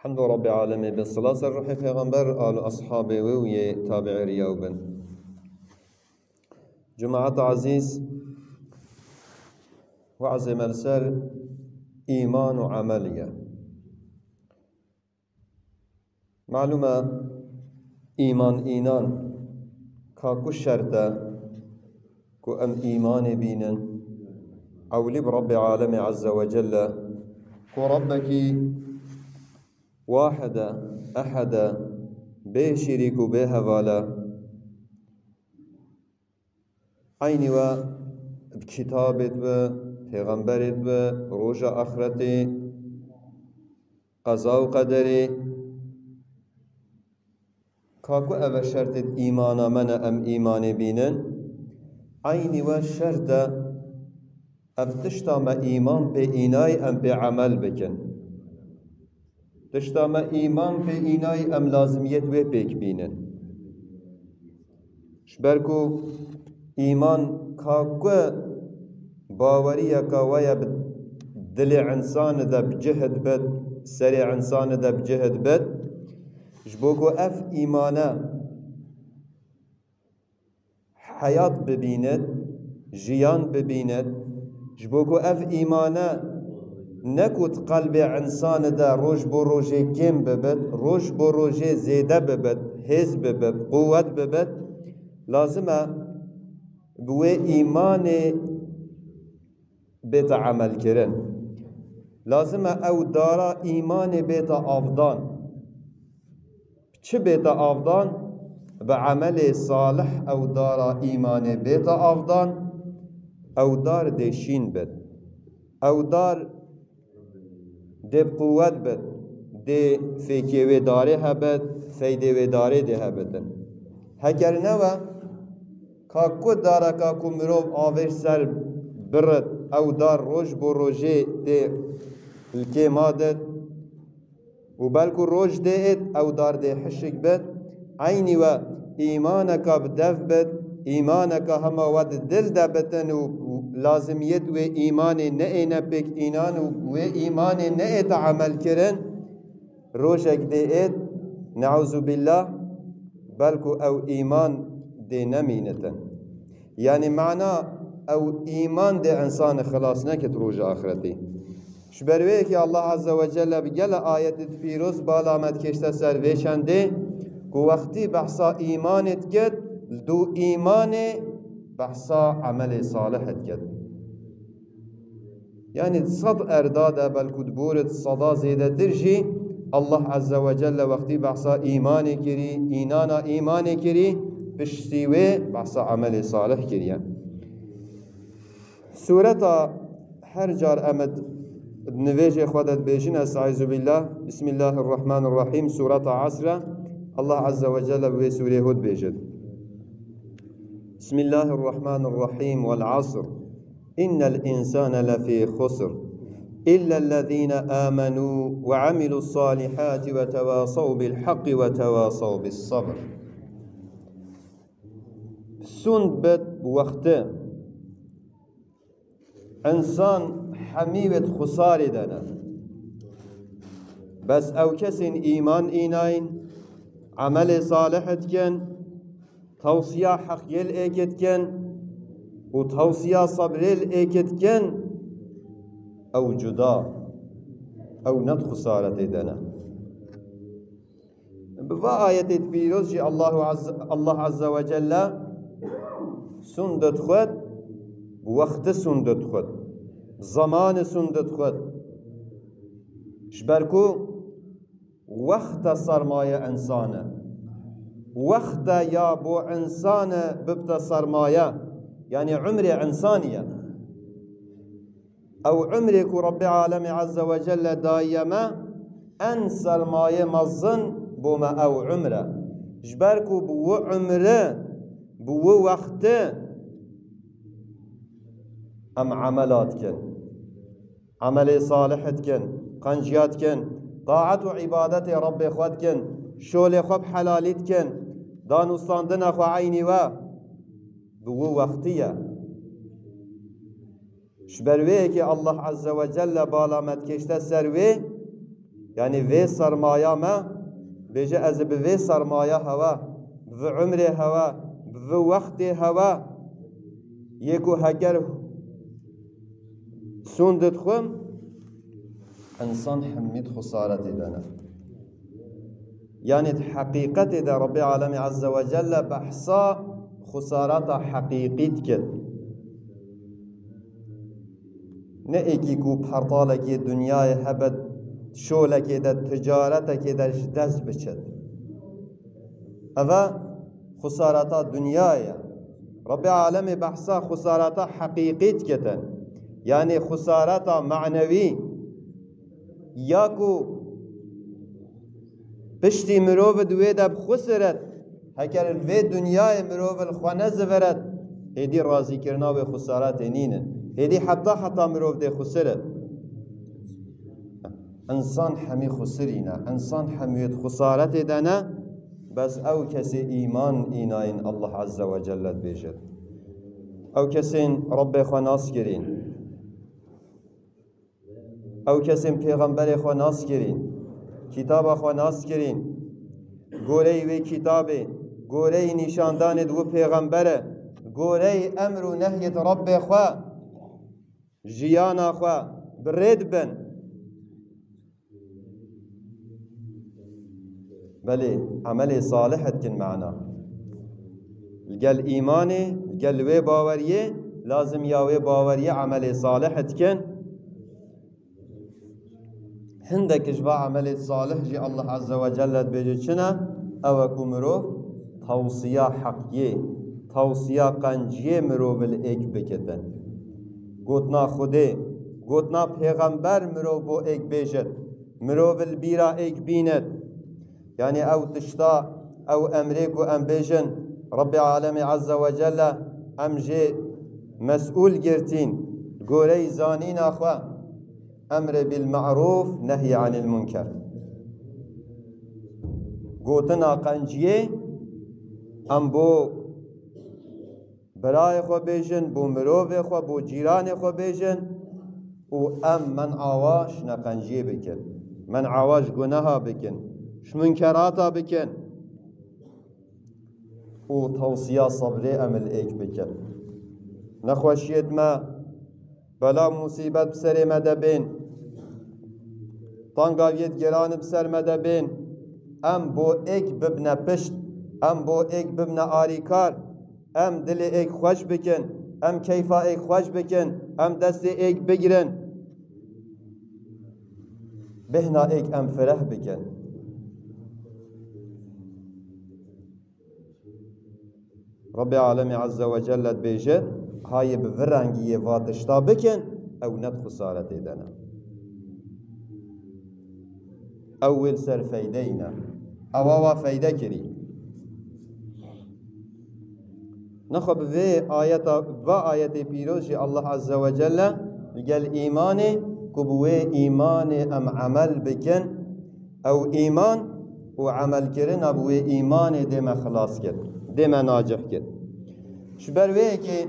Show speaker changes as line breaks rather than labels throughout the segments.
الحمد رب العالمين بالصلاة الروح پیغمبر آل أصحاب ووي تابع رياوبن جماعة عزيز وعزم السر إيمان وعملية معلومة إيمان إينان كاكو الشرطة كو أم إيمان بينن أولي برب العالمين عز وجل كو ربك واحدة أحدة به شريك به هوالا عيني و بكتابت و پیغمبرت و روش آخرت قضاء و قدر كاكو أبا شرط إيمانا من أم إيمان بينن عيني و شرط أفتشتا ما إيمان بإيناي أم بعمل بكن تشتا ما إيمان بإيناي أم لازميت و بيك بينن شبركو إيمان كاكو باورية كاوية دل إنسان دا بجهد بد سريع إنسان دا بجهد بد جبوكو أف إيمانا حياة ببينت جيان ببينت جبوكو أف إيمانا نكوت قلب إنسان دا روش بو روجي كم ببت روش بو روجي زيادة ببت هز ببت قوة ببت لازمه بوي إيمان بيت عمل كرن لازمه أو دارا إيمان بيت أفضان چه بيت أفضان بعمل صالح أو دارا إيمان بيت أفضان أو دار ديشين بد أو دار دي بقوة بد دي فيكي وداري هبد فيدي وداري دي هبدن هكر نوا كاكو دارا كاكو مروب آوش سر برد أو دار روش بو روجي دي الكيمادت وبالكو روش ديت أو دار دي حشك بد عيني و إيمانك بدف بد إيمانك هما ود دل دبتن ولازم يدو إيمان نئنا بك إينان و إيمان نئت عمل كرن روشك ديت نعوذ بالله بالكو أو إيمان دي نمينتن يعني معنى أو إيمان دي إنسان خلاص نكت روج آخرتي شبرويك يا الله عز وجل بجل آية تفيروز بالامت كشتا سرويشن دي كو وقتي بحصا إيمانت كد دو إيمان بحصا عمل صالح كد يعني صد أرداد بل كدبورت صدا زيادة درجي الله عز وجل وقتي بحصا إيمان كري إينانا إيمان كري بشتيوه بحصا عمل صالح كريا سورة حرجار أمد بنواجه خودت بيجين أستعيذ بالله بسم الله الرحمن الرحيم سورة عصرة الله عز وجل بسورة هود بيجد بسم الله الرحمن الرحيم والعصر إن الإنسان لفي خسر إلا الذين آمنوا وعملوا الصالحات وتواصوا بالحق وتواصوا بالصبر سند بد بوقته إنسان حميوة خسارة دنا بس أو كسن إيمان إيناين عمل صالح كن توصية حق يل كن وتوصية صبر يل كن أو جدا أو ند خسارة دنا بفا آية بيروز الله عز وجل سندت خود وقت سندت خود زمان سندت خود شبركو وقت سرمایه انسانه وقت یا بو انسان ببت سرمایه يعني عمر انسانيه او عمرك رب العالمين عز وجل دايما ان سرمایه مظن بوما او عمره جبركو بو عمره بو وقته ام عملات كن عمل صالح كن قنجيات كن طاعت وعبادت رب خود كن شول خب حلالت كن دانستاندن خو عيني و بو وقتيه شبرويك الله عز وجل بالامت كشت سروي yani ve sarmaya me beje ez bi ve sarmaya hava ve umre hava ve vakti hava yekû heger sundet xum insan hemmit husaret edene. Yani hakikat ede Rabbi alemi azze ve celle bahsa husarata hakikit ked. Ne eki ku partaleki dünyayı hebet şoleki de ticareteki de dest biçed. Eva husarata dünyaya Rabbi alemi bahsa husarata hakikit keden. Yani husarata manevi ya ku pişti mirov duwe de bxusret heker ve dünyayı mirov xwane ziveret hedi razı kirna ve husarat enine hedi hatta mirov de xusret insan hemi xusrina insan hemiyet husarat edene bes ev kesi iman inayin Allah azze ve celle bejet ev kesin Rabbi xanas kirin ev kesin peygamberi xanas kirin kitaba xanas kirin gorey ve kitabı gorey nişandan dvu peygambere gorey emru nehyet Rabbi xwa jiyana xwa bred ben beli ameli salih etkin mana gel imani gel ve bavariye lazım ya ve bavariye ameli salih etkin hindek jva ameli salih ji Allah azze ve celle beje çina evaku mirov tavsiya hakiye tavsiya qanciye mirov bil ek beketen gotna xude gotna peygamber mirov bo ek bejet mirov bil bira ek binet yani ev tişta ev emreku em bejin Rabbi alemi azze ve celle em jê mes'ul girtin gorey zanin axwa emre bil ma'ruf nehy anil münker gotina qanciye em bo برای خو بیجن بو مروف خو بو جیران خو بیجن و ام من عواش نقنجی بکن من عواش گناه بکن شمنکراتا بکن و توصیه صبری امل ایک بکن نخوشیت ما بلا مصیبت بسر مدبین تانگاویت گران بسر مدبین ام بو ایک ببنه پشت ام بو ایک ببنه آریکار ام دل ایک خوش بکن ام کیفا ایک خوش بکن ام دست ایک بگیرن بهنا ایک ام فرح بکن رب العالمین عز و جل بیجه های بفرنگی واتشتا بکن او ند خسارت ایدنا اول سر فیدینا اواوا فیده کری نخب في آية بيروش الله عز وجل قال إيماني كبوي إيماني أم عمل بكن أو إيمان وعمل كرن أبوي إيماني ديما خلاص كد ديما ناجح كد شبر ويكي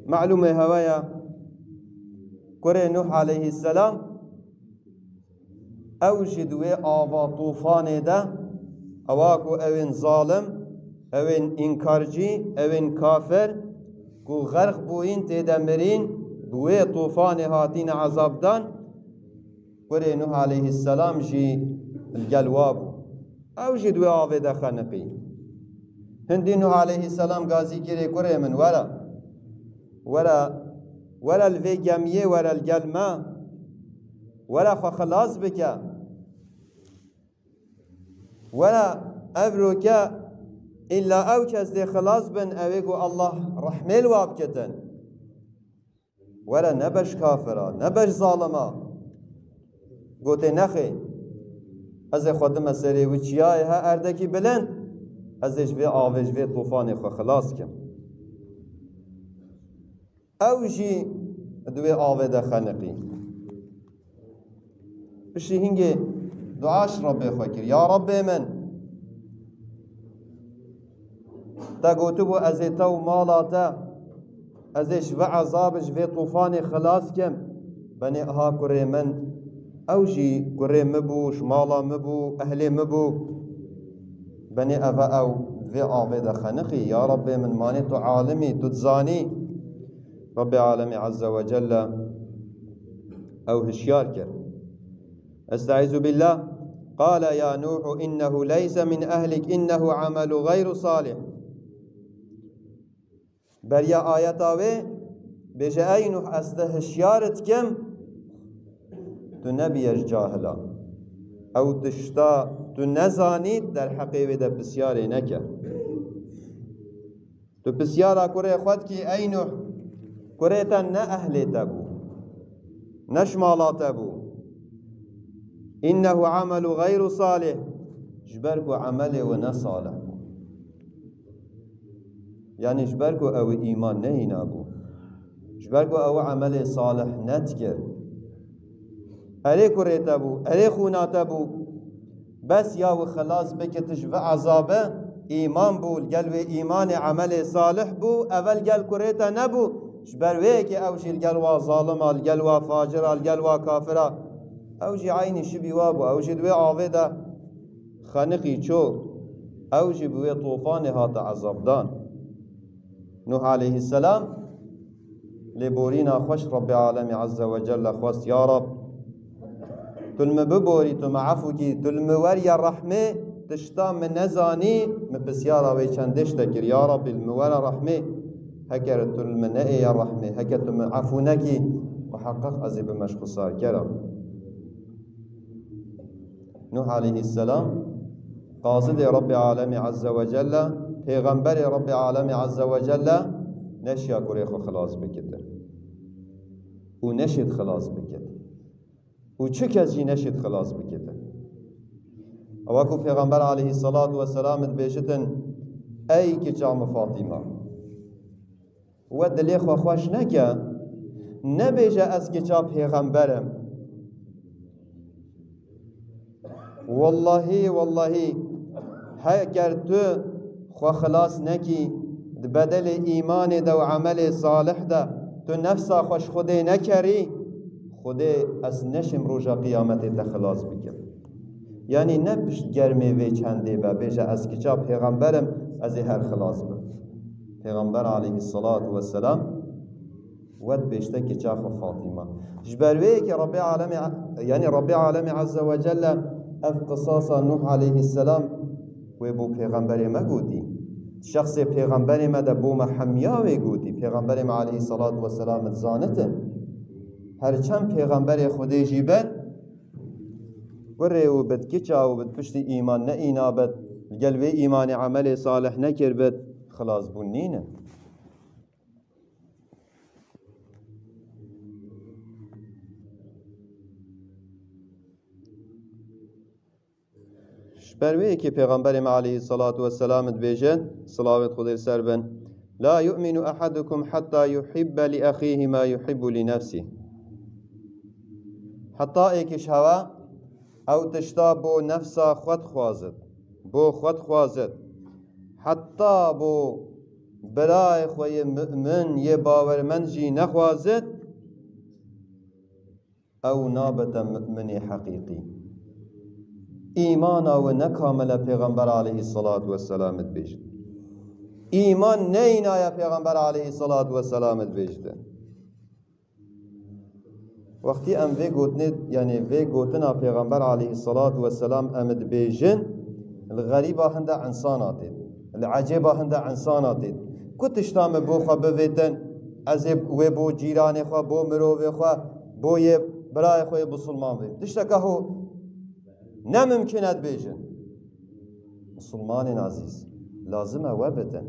معلومة هوايا كوري نوح عليه السلام أوجد وي آوا طوفان ده أواكو أوين ظالم evin inkarcı, evin kafir, ku gırk buin tedemerin, buwe tufanı hatin azabdan, kure Nuh aleyhisselam ji gelwabu. Ev ji dwe avede xanqi. Hindi Nuh aleyhisselam gazi kire kure min wala lve gemiye wala gelma, wala xalas bike, wala evroke İlla ev kes de xalas ben evego Allah rahmel vab keten. Vela nebeş kafira, nebeş zalima. Gote nexe. Ez xodim eseri u çiyay ha erdeki bilen. Ez ve avej ve tufanı xo xalas kim. Ev jî dwe avede xanqi. Bişi hinge duaş Rabbi xo kir. Ya Rabbi men تا گوتو بو از تو مالا تا ازش و عذابش و طوفان خلاص کم بنی ها کره من او جی گره مبو شمالا مبو اهل مبو بني أفا أو في آفيد خنقي يا ربي من ماني تو عالمي تتزاني رب العالمين عز وجل أو هشيار كر استعيذ بالله قال يا نوح إنه ليس من أهلك إنه عمل غير صالح بريا آياتاوي بيجا أي نوح استهشيارت كم تنبيش جاهلا أو تشتا تو نزانید در حقیقت ده بسیاری نکرد تو بسیارا کره خود کی اینو کره تا نه اهل تبو نشمالا تبو انه عمل غیر صالح جبرکو عمل و نصالح یعنی جبرکو او ایمان نهی نبو جبرکو او عمل صالح نتکر اره کره تبو اره خونا تبو بس یا و خلاص بکتش و عذابه ایمان بول گل و ایمان عمل صالح بو اول گل کریتا نبو شبروه که اوشی الگل و ظالم الگل و فاجر الگل و کافر اوشی عینی شبی وابو اوشی دوی آویده خنقی چو اوشی بوی طوفان هات عذاب دان نوح علیه السلام لبورینا خوش رب العالمین عز وجل خواست یا رب تلم ببوري تم عفو كي تلم وريا الرحمة تشتا من نزاني من بسيارة ويشندش تكر يا رب المورا رحمة هكر تلم نئي الرحمة هكر تم عفو نكي وحقق أزي بمشق صار كرم نوح عليه السلام قاصد رب العالمين عز وجل پیغمبر رب العالمين عز وجل نشيا كوريخو خلاص بكتر ونشد خلاص بكتر و چه کسی نشد خلاص بکته اوکو پیغمبر علیه الصلاة والسلام بیشتن ای که جام فاطمه و دلی خو خوش نکه نبیجه از که جا پیغمبرم والله هکر تو خو خلاص نکی بدل ایمان ده و عمل صالح ده تو نفسا خوش خوده نکری خدا از نشم روژا قیامت تخلاص بکن یعنی نه پشت گرمه وی چنده با بیجه از کجا پیغمبرم از هر خلاص بکن پیغمبر علیه الصلاة والسلام ود بیشته کجا خو فاطمه جبروه که رب العالمین عز وجل اف قصاصا نوح علیه السلام و بو پیغمبر ما گودی شخص پیغمبر ما ده بو محمیاوی گودی پیغمبر ما علیه الصلاة والسلام زانته هرچند پیغمبر خودی جیبت گره و بد کچا و بد پشت ایمان نه اینابت قلبی ایمان عمل صالح نکر بد خلاص بونینه شبروی که پیغمبر ما علیه الصلاة والسلام بیجن صلوات خودی سر بن لا يؤمن أحدكم حتى يحب لأخيه ما يحب لنفسه حتی ایکش هوا او تشتا بو نفسا خود خوازد حتی بو برای خوی مؤمن یه باورمند جی نخوازد او نابت مؤمن حقیقی ایمان او نکامل پیغمبر علیه الصلاة والسلام بیجد ایمان نینا یا پیغمبر علیه الصلاة والسلام بیجد وقتی ام وی گوتنید یعنی وی گوتنا پیغمبر علیه الصلاة والسلام امد بیجن الغریبا هنده انساناتید العجیبا هنده انساناتید کتشتام بو خواه بویتن از وی بو جیران خواه بو مروی خواه بو یه برای خواه بسلمان بیم تشتکه هو نممکند بیجن مسلمان عزیز لازمه وبتن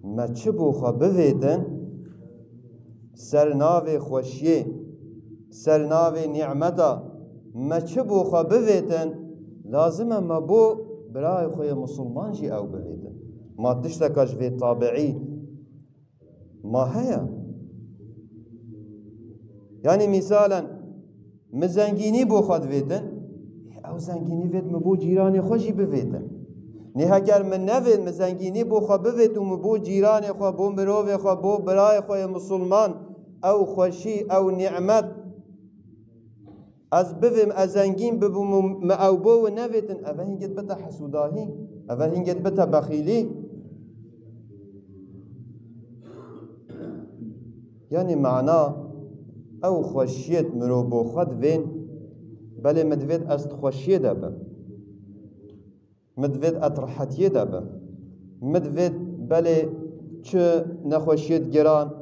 ما چه بو خواه بویتن سرناو خوشی سرناو نعمتا ما چه بو خواه بویتن لازمه ما بو برای خواه مسلمان جی او بویتن ما تشتکاش في طابعی ما هيا يعني مثالا مزنگینی بو خود ویتن او زنگینی وید مبو جیران خوشی بویتن نه اگر من نوید مزنگینی بو خود بویت و مبو جیران خود بو مروف خود بو برای خود مسلمان او خوشی او نعمت از بویم از زنگین ببوم او بو نویتن اوه هنگت بتا حسوداهی اوه هنگت بتا بخیلی یعنی معنا او خوشیت مرو بو خود وین بله مدوید است خوشیه دابم مدوید اترحتیه دابم مدوید بله چه نخوشیت گران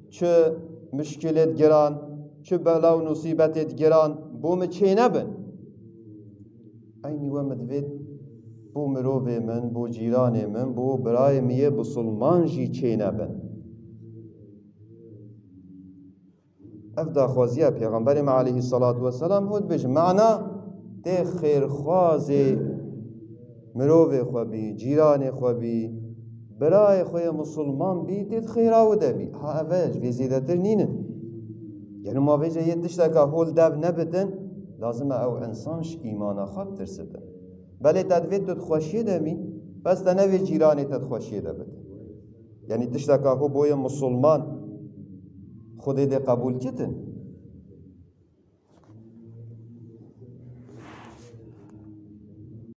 چه مشکلت گران چه بلا و نصیبتت گران بوم چه نبن اینی و مدوید بو مروه من بو جیران من بو برای میه بسلمان جی چه نبن افدا خوازیه پیغمبرم علیه الصلاة والسلام هود بج معنا ده خیرخواز مروه خوبی جیران خوبی برای خوی مسلمان بی دید خیراوده بی ها اوش وی زیدتر نینه یعنی ما ویجه یه تشتا که هول دو نبتن لازم او انسانش ایمان خواب ترسدن بله تدوید تد خوشیه دمی بس تنوی جیرانی تد خوشیه ده بتن یعنی تشتا که هو بوی مسلمان خودی ده قبول کتن